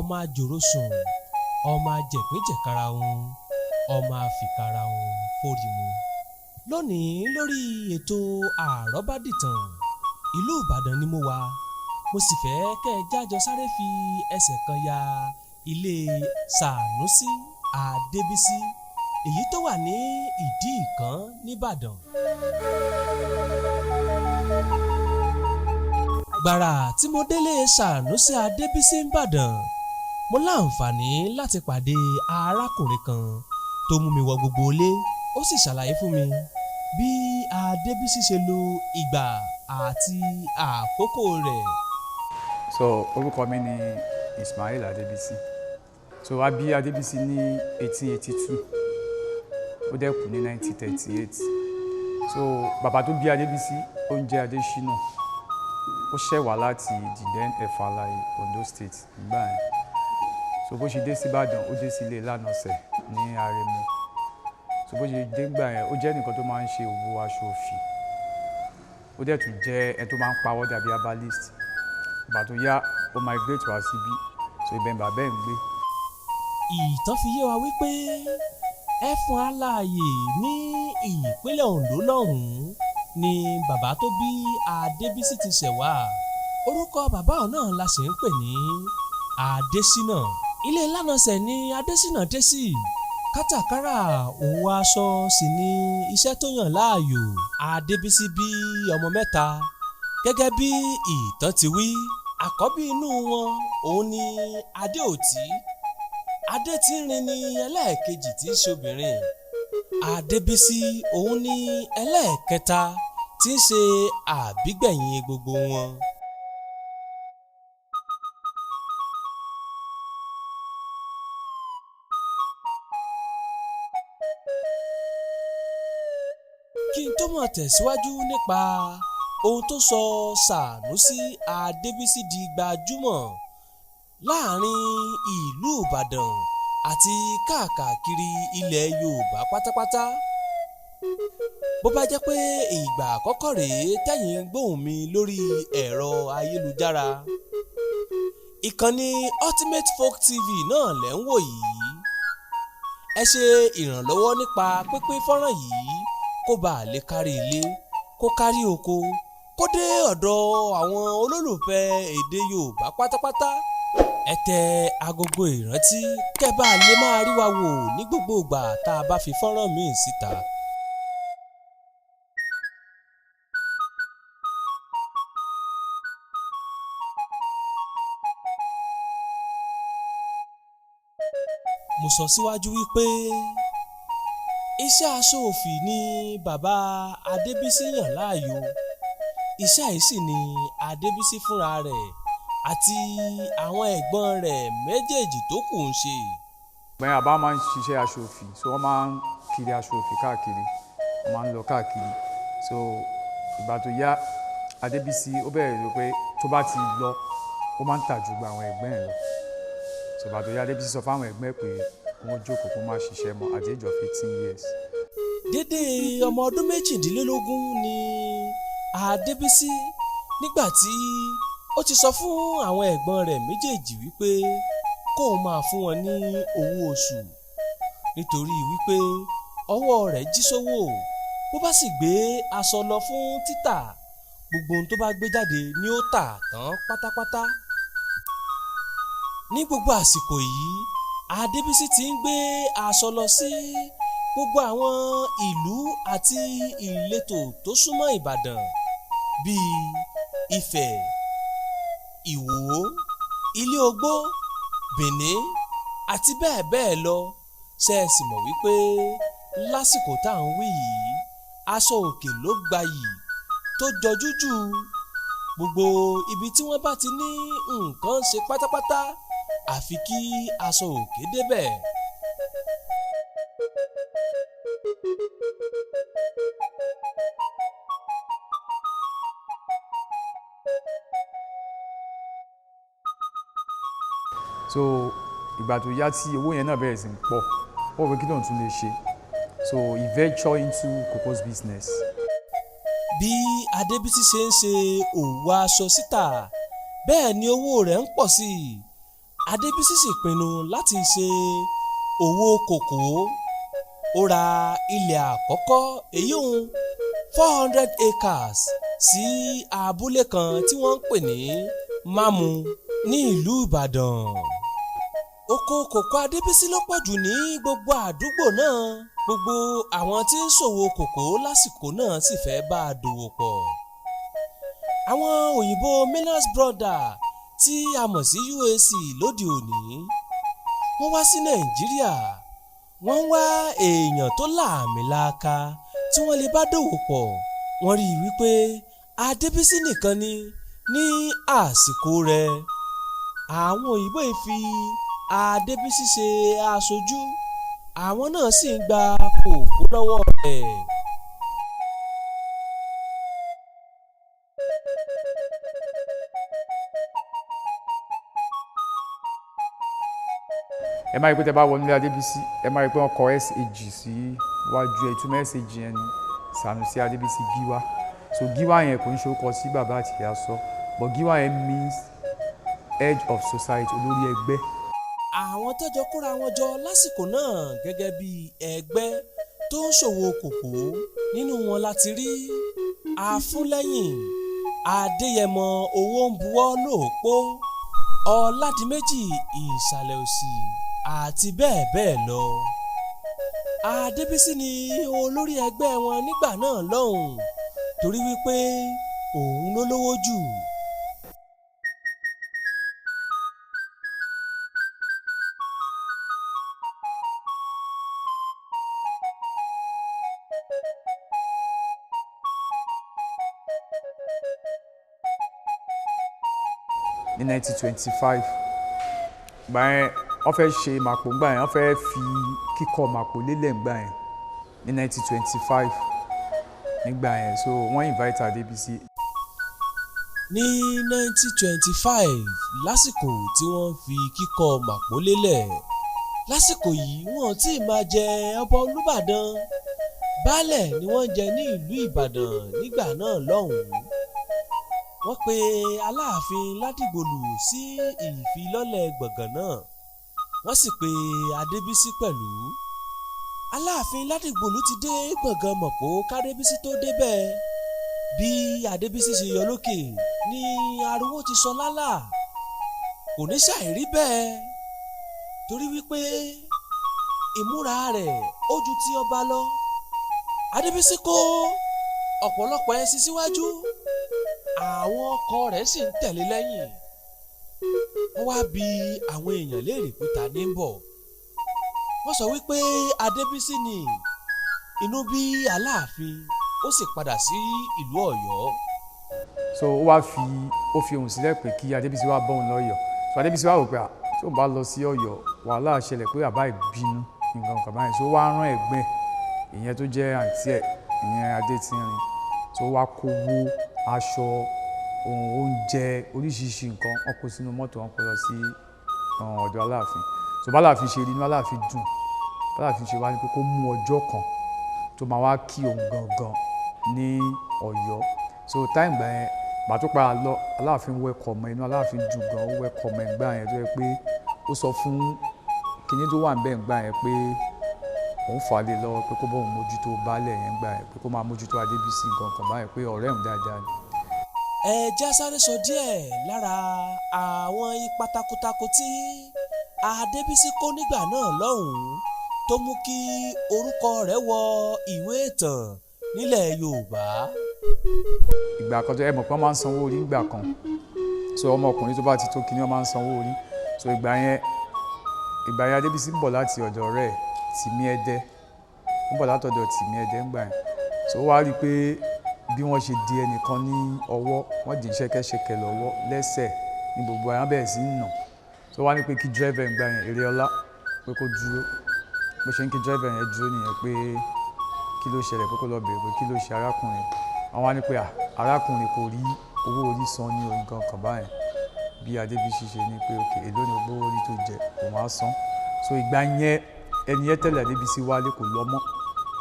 ọmọ àjòròsùn ọmọ àjẹ̀gbẹ́jẹ̀kára òun ọmọ àfikàrà òun fòrìmù. Lónìí lórí ètò àrọ́bádìtàn ìlú Ìbàdàn ni mo wà, mo sì fẹ́ kẹ́ ẹ jájọ sáré fi ẹsẹ̀ kan ya ilé Sanusi Adebisi èyí tó wà ní Ìdí Ìkan nìbàdàn. Gbàrà tí mo délé Sanusi Adebisi nìbàdàn, mo láǹfààní láti pàdé arákùnrin kan tó mú mi wọ gbogbo ilé. Ó sì ṣàlàyé fún mi bí Adebisi ṣe lo ìgbà àti àkókò rẹ̀. So orúkọ mi ni Ismail Adebisi. So a bí Adebisi ní 1882, ó dẹ̀ kú ní 1938. So bàbá tó bí Adebisi ó ń jẹ́ Adesina, ó ṣẹ̀ wá láti the then Efalai, Ondo State nígbà yẹn. So bó ṣe dé sí Ìbàdàn, ó dé sí ilé Lánàṣẹ ní Aremu. So bó ṣe dé gbà yẹn, ó jẹ́ nìkan tó máa ń ṣe òwò aṣọ òfì, ó dẹ̀ tún jẹ́ ẹni tó máa ń pawọ́ dàbí herbalist. Ìgbà tó yá ó migrate wá síbí, so ibẹ̀ ni bàbá ẹ̀ ń gbé. Ìtàn fi yé wa wípé Ẹfọ̀n Aláàyè ní ìpínlẹ̀ Ondo lọ́hùn-ún ni bàbá tó bí Adebisi ti ṣẹ̀ wá. Orúkọ bàbá náà la sì ń pè ní Adesina. Ilé Lánàṣẹ ni Adesina dé sí. Kátàkárà òwò aṣọ sì ni iṣẹ́ tó yàn láàyò. Adebisi bí ọmọ mẹ́ta gẹ́gẹ́ bí ìtàn ti wí. Àkọ́bí inú wọn òun ni Adéòtí. Adétìrin ni ẹlẹ́ẹ̀kejì tí í ṣobìnrin. Adebisi òun ni ẹlẹ́ẹ̀kẹta tí í ṣe àbígbẹ̀yìn gbogbo wọn. Kí n tó mọ̀ tẹ̀síwájú nípa ohun tó sọ Sanusi Adebisi di gbajúmọ̀ láàrin ìlú Ìbàdàn àti káàkiri ilẹ̀ Yorùbá pátápátá. Bó bá jẹ́ pé ìgbà àkọ́kọ́ rèé tẹ́yìn gbóhùn mi lórí ẹ̀rọ ayélujára, ìkànnì Ultimate Folk TV náà lẹ́ ń wò yìí. Ẹ ṣe ìrànlọ́wọ́ nípa pínpín fọ́nrán yìí kó bàa lè kárí ilé, kó kárí oko, kó dé ọ̀dọ̀ àwọn olólùfẹ́ èdè Yorùbá pátápátá. Ẹ tẹ agogo ìrántí kẹ́ bá lè máa rí wa wò ní gbogbo ìgbà tá a bá fi fọ́nrán míì síta. Mo sọ síwájú wípé iṣẹ́ aṣọ òfì ni bàbá Adebisi yàn láàyò. Iṣẹ́ yìí sì ni Adebisi fúnra rẹ̀ àti àwọn ẹ̀gbọ́n rẹ̀ méjèèjì tó kù ń ṣe. Bẹ́ẹ̀ àbá máa ń ṣiṣẹ́ aṣọ òfì, so wọ́n máa ń kiri aṣọ òfì káàkiri, wọ́n máa ń lọ káàkiri. So ìgbà tó yá Adebisi ó bẹ̀rẹ̀ ló pé tó bá ti lọ ó máa ń tà ju gba àwọn ẹ̀gbọ́n ẹ̀ lọ. So ìgbà tó yá Adebisi sọ fáwọn ẹ̀gbọ́n ẹ̀ pé wọ́n jókòó kó má ṣiṣẹ́ mọ́ at the age of 18 years. Dédé ọmọ ọdún 18 ni Adebisi nígbà tí ó ti sọ fún àwọn ẹ̀gbọ́n rẹ̀ méjèèjì wípé kóun máa fún wọn ní owó oṣù nítorí wípé ọwọ́ rẹ̀ jí sówó. Bó bá sì gbé aṣọ lọ fún títà, gbogbo ohun tó bá gbé jáde ni ó tà tán pátápátá. Ní gbogbo àsìkò yìí, Adebisi ti ń gbé aṣọ lọ sí gbogbo àwọn ìlú àti ìletò tó súnmọ́ Ìbàdàn bíi Ifẹ̀, Ìwó, Ilé Ogbó, Benin àti bẹ́ẹ̀ bẹ́ẹ̀ lọ. Ṣé ẹ sì mọ̀ wípé lásìkò tá à ń wí yìí, aṣọ òkè ló gbayì tó jọjú jù. Gbogbo ibi tí wọ́n bá ti ní nǹkan ṣe pátápátá àfi kí aṣọ òkè débẹ̀. So ìgbà tó yá tí owó yẹn náà bẹ̀rẹ̀ sí ń pọ̀, ó wọ́n pé kí lóun tún lè ṣe. So he ventured into cocoa business. Bí Adebisi ṣe ń ṣe òwò aṣọ síta, bẹ́ẹ̀ ni owó rẹ̀ ń pọ̀ sí i. Adébísí sì pinnu láti ṣe òwò kòkó. Ó ra ilẹ̀ àkọ́kọ́ èyí òun 400 acres sí abúlé kan tí wọ́n ń pè ní Mámu ní ìlú Ìbàdàn. Oko kòkó Adébísí ló pọ̀ jù ní gbogbo àdúgbò náà. Gbogbo àwọn tí ń ṣòwò kòkó lásìkò náà sì fẹ́ bá a dòwò pọ̀. Àwọn òyìnbó Miller's Brother tí a mọ̀ sí UAC lóde òní wọ́n wá sí Nàìjíríà. Wọ́n wá èèyàn tó lààmìlaaka tí wọ́n lè bá dòwò pọ̀. Wọ́n rí i wípé Adébísí nìkan ni ní àsìkò rẹ̀. Àwọn òyìnbó yìí fi Adébísí ṣe aṣojú, àwọn náà sì ń gba kòkó lọ́wọ́ rẹ̀. ẹ máa rí pé tẹ bá wọnú ilé Adébísí ẹ máa rí pé wọ́n kọ SAG sí wájú ẹ̀. ìtumọ̀ SAG yẹn ni Sanusi Adébísí Gíwá. So Gíwá yẹn kò ń ṣe orúkọ sí bàbá àti ìyá sọ, but Gíwá yẹn means head of society, olórí ẹgbẹ́. Àwọn tó jọ kóra wọn jọ lásìkò náà gẹ́gẹ́ bí ẹgbẹ́ tó ń ṣòwò kòkó, nínú wọn láti rí Afúnlẹ́yìn, Adéyẹmọ Owónbuwọ́ Lóòpó, Ọládìméjì Ìsàlẹ̀ Òsì àti bẹ́ẹ̀ bẹ́ẹ̀ lọ. Adébísí ni olórí ẹgbẹ́ wọn nígbà náà lọ́hùn torí wípé òun ló lówó jù. Ní 1925 gbà yẹn wọ́n fẹ́ ṣe màpò gbà yẹn, wọ́n fẹ́ fi kíkọ màpò lélẹ̀ gbà yẹn ní 1925 nígbà yẹn, so wọ́n invite Adébísí. Ní 1925 lásìkò tí wọ́n fi kíkọ màpò lélẹ̀, lásìkò yìí wọ́n tí máa jẹ ọba Olúbàdàn. Baálẹ̀ ni wọ́n jẹ ní ìlú Ìbàdàn nígbà náà lọ́hùn-ún. Wọ́n pe Aláàfin Ládìgbòlù sí ìfilọ́lẹ̀ gbọ̀ngàn náà, wọ́n sì pe Adébísí pẹ̀lú. Aláàfin Ládìgbòlù ti dé gbọ̀ngàn mọ̀pó k'Adébísí tó débẹ̀. Bí Adébísí ṣe yọ lókè ní ariwo ti sọ lálà. Kò ní ṣàìrí bẹ́ẹ̀ torí wípé ìmúra rẹ̀ ó ju ti ọba lọ. Adébísí kó ọ̀pọ̀lọpọ̀ ẹṣin síwájú, àwọn ọkọ rẹ̀ sì ń tẹ̀lé lẹ́yìn. Wọ́n wá bi àwọn èèyàn léèrè pé ta ní ń bọ̀. Wọ́n sọ wípé Adébísí ni. Inú bí Aláàfin, ó sì padà sí ìlú Ọ̀yọ́. So ó fi ohùn sílẹ̀ pé kí Adébísí wá bọ́ òun lọ́yọ̀. So Adébísí wá rò pé tí òun bá lọ sí Ọ̀yọ́ wàhálà ṣẹlẹ̀ pé àbá ìbínú nǹkan kan báyìí. So ó wá rán ẹ̀gbọ́n ìyẹn tó jẹ́ àǹtí ẹ̀ ìyẹn Adétìnrin. So ó wá kówó, aṣọ, ohun oúnjẹ, oríṣiríṣi nǹkan wọ́n kó sínú mọ́tò, wọ́n kó lọ sí ọ̀dọ̀ Aláàfin. So b'Aláàfin ṣe rí inú Aláàfin dùn. B'Aláàfin ṣe wá ní pé kó mú ọjọ́ kan tó máa wá kí òun gangan ní Ọ̀yọ́. So táìmù gbà yẹn gbà tó padà lọ, Aláàfin wẹ́kọ̀mù, inú Aláàfin dùn gan, ó wẹ́kọ̀mù ẹ̀ gbà yẹn tó yẹ pé ó sọ fún kinní tó wà níbẹ̀ gbà yẹn pé òun fà á lé lọ́wọ́ pé kó bọ́ òun mójútó baálẹ̀ yẹn gbà yẹn, pé kó máa mójútó Adébísí nǹkan kan báyẹn, pé ọ̀rẹ́ òun dáadáa ni. Ẹ já sáré sọ díẹ̀ lára àwọn ipa takuntakun tí Adébísí kó nígbà náà lọ́hùn-ún tó mú kí orúkọ rẹ̀ wọ ìwé ìtàn nílẹ̀ Yorùbá. Ìgbà kan tó ẹ mọ̀ pé wọ́n máa ń sanwó orí nígbà kan, so ọmọkùnrin tó bá ti tó kíní wọ́n máa ń sanwó orí. So ìgbà yẹn Adébísí ń bọ̀ láti ọ̀dọ̀ rẹ̀ Tìmí Ẹdẹ, ń bọ̀ látọ̀dọ̀ Tìmí Ẹdẹ ńgbà yẹn. So ó wá rí i pé bí wọ́n ṣe di ẹnìkan ní ọwọ́, wọ́n di ṣẹ́kẹ́ṣẹkẹ̀ lọ́wọ́, lẹ́sẹ̀ ní gbogbo àyàn bẹ̀rẹ̀ sí ń nà. So wá ní pé kí dírẹ́fẹ̀ ńgbà yẹn Eréọlá pé kó dúró, bó ṣe ń kí dírẹ́fẹ̀ yẹn dúró nìyẹn pé kí ló ṣẹlẹ̀, pé kó lọ bèrè pé kí ló ṣe arákùnrin. Wọ́n wá ní pé arákùnrin kò rí owó orí san ní nǹkan kan báyẹn. Bí Adébísí ṣe ní pé òkè èló ni owó orí tó jẹ òun á san. So ìgbà yẹn ẹni yẹn tẹ̀lé Adébísí wálé kò lọ mọ́,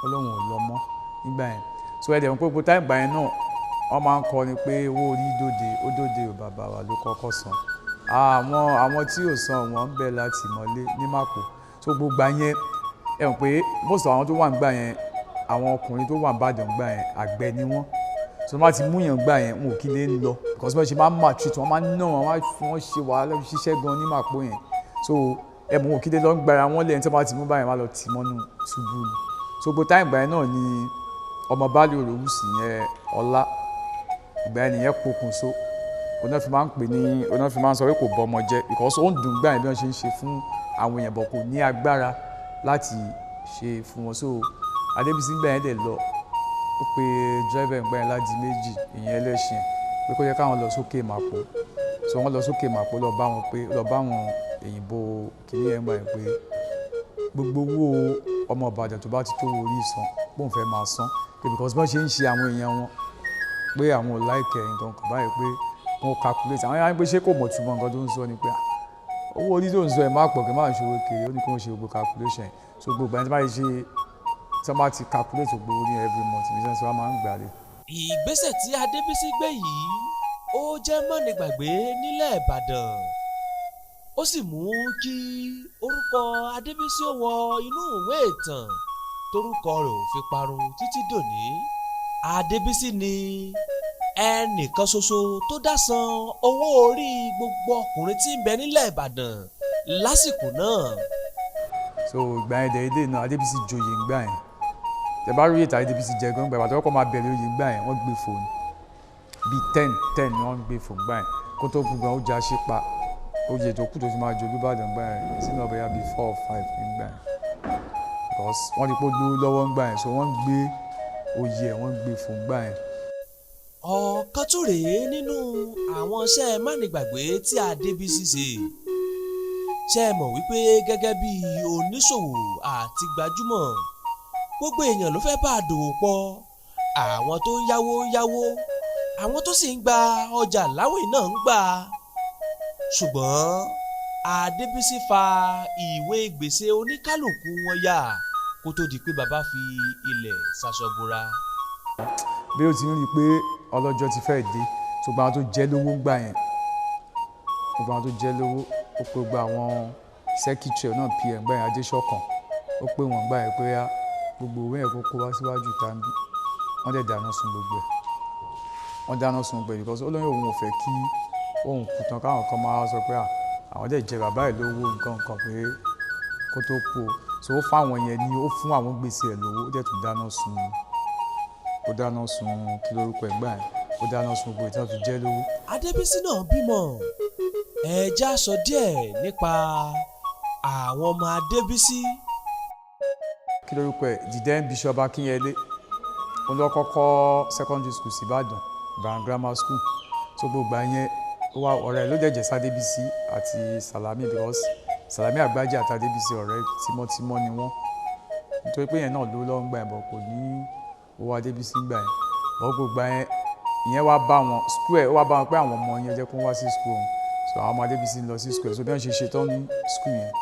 Ọlọ́run ò lọ mọ́ nígbà yẹn. So ẹ̀dẹ̀ wọn pé gbogbo táìmù gbà yẹn náà wọ́n máa ń kọ ni pé owó orí dòde, ó dòde ò bàbá wa ló kọ́kọ́ san. àwọn tí ò san wọ́n ń bẹ láti mọ́lé ní Màpó so gbogbo yẹn ẹ mọ̀ pé most àwọn tó wà ń gbà yẹn àwọn ọkùnrin tó wà ń bàdàn gbà yẹn àgbẹ̀ ni wọ́n so wọ́n bá ti mú yàn gbà yẹn wọn ò kí lè lọ because wọ́n ṣe máa ń maltreat wọ́n máa ń ná wọn wọ́n ṣe wàhálà ṣiṣẹ́ gan ní Màpó yẹn so ẹ mọ̀ wọn ò kí lè lọ ń gbára wọn lẹ́yìn tí wọ́n bá ti mú báyẹn wọ́n á lọ tì mọ́nú túbú so gbogbo táyì gbà yẹn náà ni ọmọ baálé Òròwùsì yẹn Ọlá ìgbà yẹn nìyẹn pokùnso oná fi máa ń pè ní oná fi máa ń sọ pé kò bọ́ ọmọ jẹ́ because ó ń dùn gbà yẹn bí wọ́n ṣe ń ṣe fún àwọn èèyàn bọ̀ kò ní agbára láti ṣe fún wọn so Adébísí gbà yẹn dẹ̀ lọ ó pe driver gbà yẹn láti méjì ìyẹn ẹlẹ́ṣin pé kó yẹ káwọn lọ sókè Màpó so wọ́n lọ sókè Màpó lọ bá wọn èyìnbó kìnìún yẹn gbà yẹn pé gbogbo owó ọmọ Ìbàdàn tó bá ti tó orí san bóun fẹ́ máa san because bọ́n ṣe ń ṣe àwọn èèyàn wọn pé àwọn ò láìkẹ́ nǹkan kan báyìí pé wọ́n calculate àwọn yàrá pé ṣé kò mọ̀ túmọ̀ nǹkan tó ń sọ ni pé owó orí tó ń sọ ẹ̀ má pọ̀ kí n má ṣòro kiri ó ní kí wọ́n ṣe gbogbo calculation so gbogbo ẹni tí wọ́n bá ti calculate gbogbo orí every month ní sẹ́ńsì wọ́n máa ń gbà lé. ìgbésẹ̀ tí Adébísí gbé yìí ó jẹ́ mọ́nìgbàgbé nílẹ̀ Ìbàdàn ó sì mú kí orúkọ Adébísí ó wọ inú ìwé ìtàn torúkọ rẹ̀ ò fi parun títí dòní. Adébísí ni ẹnìkan ṣoṣo tó dá san owó orí gbogbo ọkùnrin tí ń bẹ nílẹ̀ Ìbàdàn lásìkò náà. so ìgbà yẹn dẹ̀ ilé náà Adébísí joyè ńgbà yẹn tẹ bá rí ètò Adébísí jẹ gan gbà tó kọ́ máa bẹ̀rẹ̀ oyè ńgbà yẹn wọ́n gbé fòun bíi 10 ni wọ́n gbé fòun gbà yẹn kó tó kú gan ó já sí pa oyè tó kù tó fi máa jẹ Olúbàdàn gbà yẹn sínú ọbẹ̀ yá bíi 4 or 5 nígbà yẹn because wọ́n ti pọ́ lówó lọ́wọ́ ńgbà yẹn so wọ́n gbé oyè ẹ̀ wọ́n gbé fòun gbà yẹn. ọ̀kan tún rèé nínú àwọn iṣẹ́ mánigbàgbé tí Adébísí ṣe mọ̀ wípé gẹ́gẹ́ bí oníṣòwò àti gbajúmọ̀ gbogbo èèyàn ló fẹ́ bá a dòwò pọ̀ àwọn tó ń yáwó àwọn tó sì ń gba ọjà láwìn náà ń gbà ṣùgbọ́n Adébísí fa ìwé gbèsè oníkálùkù wọn yà kó tó di pé bàbá fi ilẹ̀ ṣaṣọbora. bí ó ti ń rí i pé ọlọ́jọ́ ti fẹ́ dé ṣùgbọ́n àwọn tó jẹ́ lówó gbà yẹn gbogbo àwọn tó jẹ́ lówó ó pé gba àwọn sẹ́kítírì náà pm gbà yẹn Adéṣọ̀kan ó pé wọ́n gbà yẹn pé gbogbo owó yẹn kó wá síwájú tàbí wọ́n dẹ̀ dáná sun gbogbo ẹ̀ because ó lóyún òun ò fẹ́ kí òun kú tán káwọn kan máa sọ pé àwọn dẹ̀ jẹ bàbá ẹ̀ lówó nǹkan pé kó tó kú o so ó fáwọn yẹn ni ó fún àwọn gbèsè ẹ̀ lówó ó dẹ̀ tún dáná sun kí lórúkọ ẹ̀ gbà yẹn ó dáná sun gbogbo ìtàn fi jẹ́ lówó. Adébísí náà bímọ ẹ já sọ díẹ̀ nípa àwọn ọmọ Adébísí. kí lórúkọ ẹ̀ Dìdẹ́n Bishop Akínyẹlé ó lọ kọ́kọ́ secondary school sí Ìbàdàn grammar school so gbogbo yẹn wá ọ̀rẹ́ ló jẹ́jẹ́ sádébísí àti Sàlámì because Sàlámì Àgbájé àti Adébísí ọ̀rẹ́ tímọ́tímọ́ ni wọ́n nítorí pé yẹn náà ló lọ́ ń gbà yẹn bọ̀ kò ní owó Adébísí gbà yẹn bọ́ gbogbo yẹn ìyẹn wá bá wọn school ẹ̀ wá bá wọn pé àwọn ọmọ yẹn jẹ́ kó wá sí school òun so àwọn ọmọ Adébísí ń lọ sí school ẹ̀ so bí wọ́n ṣe ṣetán ní school yẹn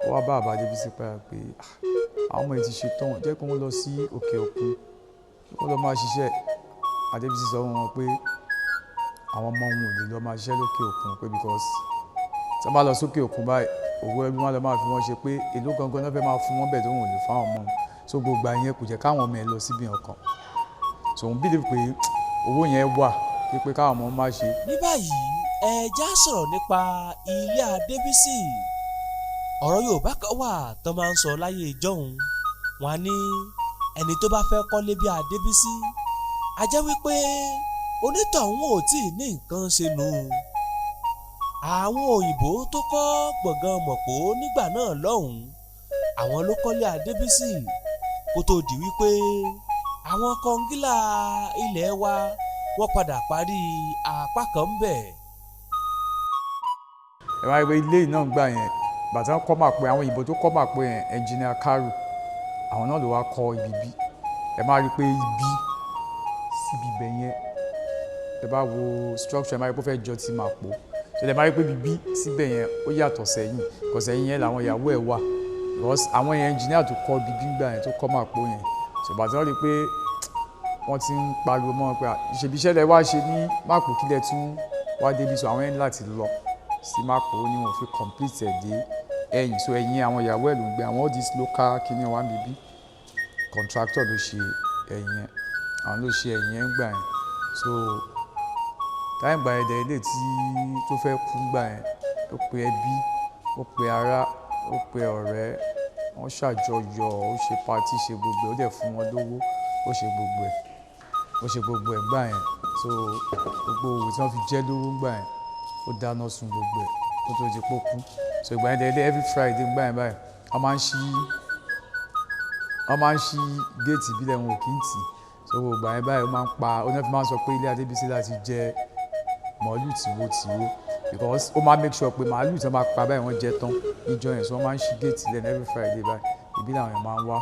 ó wá bá àbá Adébísí padà pé àwọn ọmọ yẹn ti ṣetán jẹ́ kó wọ́n lọ sí òkè òkun wọ́n lọ máa ṣiṣẹ́ Adébísí sọ wọn pé àwọn ọmọ wọn ò lè lọ máa ṣiṣẹ́ lókè òkun pé because tí wọ́n bá lọ sókè òkun báyìí owó ẹbí wọn lọ máa fi wọ́n ṣe pé èló gangan náà fẹ́ máa fún wọn bẹ̀ tó wọn ò lè fáwọn ọmọ wọn so gbogbo àyẹn kò jẹ́ káwọn ọmọ ẹ lọ síbi ọkàn so òun bìlì pé owó yẹn wà pé káwọn ọmọ máa ṣe. ní báyìí ẹ já sọ̀rọ̀ nípa ilé Adébísí ọ̀rọ̀ Yorùbá kan wà tó máa ń sọ láyé ìjọ́hun wọn á ní ẹni tó bá fẹ́ kọ́lé bí Adébísí a jẹ́ wípé onítọ̀hún ò tí ì ní nǹkan ṣe nù. àwọn òyìnbó tó kọ́ gbọ̀ngàn Mọ̀pó nígbà náà lọ́hùn-ún àwọn ló kọ́lé Adébísí kó tó di wípé àwọn kọngílà ilẹ̀ wa wọ́n padà parí apá kan ń bẹ̀. ẹ wá rí ilé náà gbà yẹn bàtà kọ́ máa pé àwọn òyìnbó tó kọ́ máa pé yẹn ẹnjìnìà Kárù àwọn náà ló wá kọ́ ibi bí ẹ máa rí i pé ibi síbi ibẹ̀ yẹn ẹ bá wo structure ẹ máa rí i pé ó fẹ́ jọ ti Màpó ṣe ẹ máa rí i pé bíbí síbẹ̀ yẹn ó yàtọ̀ sẹ́yìn kò sẹ́yìn yẹn làwọn ìyàwó ẹ̀ wà because àwọn yẹn engineer tó kọ́ bíbí gbà yẹn tó kọ́ Màpó yẹn ṣùgbọ́n àti wọ́n rí i pé wọ́n ti ń pariwo mọ́ pé ìṣèbí iṣẹ́ lẹ wá ṣe ní Màpó kílẹ̀ tún wá débi so àwọn yẹn ní láti lọ sí Mápò ni wọ́n fi complete ẹ̀ dé ẹ̀yìn, so ẹ̀yìn àwọn ìyàwó ẹ̀ ló ń gbé àwọn all this local kìíní wa bíbí contractor ló ṣe ẹ̀yìn ẹ̀, àwọn ló ṣe ẹ̀yìn ẹ̀ ń gbà yẹn. So táyì gbà yẹn dẹ̀ ilé tí tó fẹ́ kú gbà yẹn, ó pe ẹbí, ó pe ará, ó pe ọ̀rẹ́, wọ́n ṣàjọyọ̀, ó ṣe party, ṣe gbogbo ẹ̀, ó dẹ̀ fún wọn lówó, ó ṣe gbogbo ẹ̀ gbà yẹn. So gbogbo òwò tí wọ́n fi jẹ́ lówó gbà yẹn, ó dáná sun gbogbo ẹ̀ kó tó di pó kú. So ìgbà yẹn dẹ̀ ilé every Friday gbà yẹn báyìí wọ́n máa ń ṣí géètì ìbílẹ̀ wọn ò kí ń tì. So ìgbà yẹn báyìí ó máa ń pa, ó náà fi máa ń sọ pé ilé Adébísí láti jẹ màálù tìwó because ó máa make sure pé màálù tí wọ́n bá pa báyìí wọ́n jẹ tán níjọ́ yẹn. So wọ́n máa ń ṣí géètì lẹ́nu every Friday báyìí ìbílẹ̀ àwọn èèyàn máa ń wá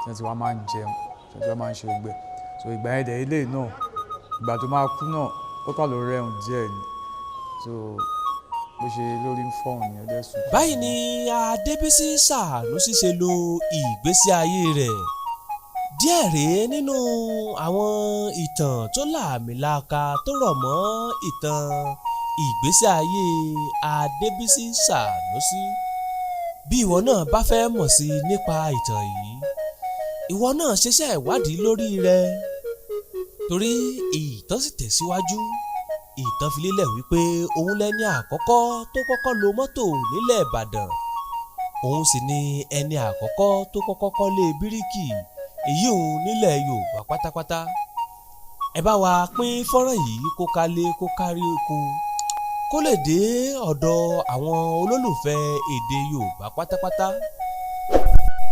tí wọ́n ti wá máa ń jẹun, tí wọ́n máa ń ṣe gbẹ. So ìgbà yẹn dẹ̀ ilé náà ìgbà tó máa kú náà ó kàn ló rẹ̀hùn díẹ̀ ni, so bó ṣe lórí ń fọ́ọ̀hún yẹn dẹ́sùn. báyìí ni Adébísí Sanusi ṣe lo ìgbésí ayé rẹ̀. díẹ̀ rèé nínú àwọn ìtàn tó lààmìlaaka tó rọ̀ mọ́ ìtàn ìgbésí ayé Adébísí Sanusi. bí ìwọ náà bá fẹ́ mọ̀ sí nípa ìtàn yìí, ìwọ náà ṣiṣẹ́ ìwádìí lórí rẹ̀, torí ìtàn sì tẹ̀síwájú. ìtàn fi lélẹ̀ wípé òun lẹni àkọ́kọ́ tó kọ́kọ́ lo mọ́tò nílẹ̀ Ìbàdàn, òun sì ni ẹni àkọ́kọ́ tó kọ́kọ́ kọ́lé bíríkì, èyí òun nílẹ̀ Yorùbá pátápátá. ẹ bá wa pín fọ́nrán yìí kó kálé kó kárí oko, kó lè dé ọ̀dọ̀ àwọn olólùfẹ́ èdè Yorùbá pátápátá.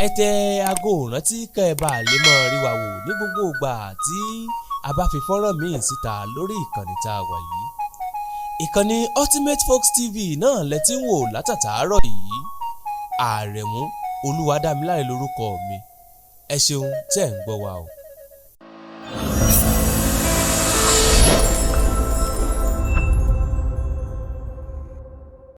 ẹ tẹ aago ìrántí kẹ́ ẹ bá lè máa rí wa wò ní gbogbo ìgbà tí a bá fi fọ́nrán míì síta lórí ìkànnì tá a wà yìí. ìkànnì Ultimate Folks TV náà lẹ ti ń wò látàtàárọ̀ yìí. Àrẹ̀mú Olúwadámiláre lórúkọ mi. ẹ ṣeun tẹ́ ń gbọ́ wa o.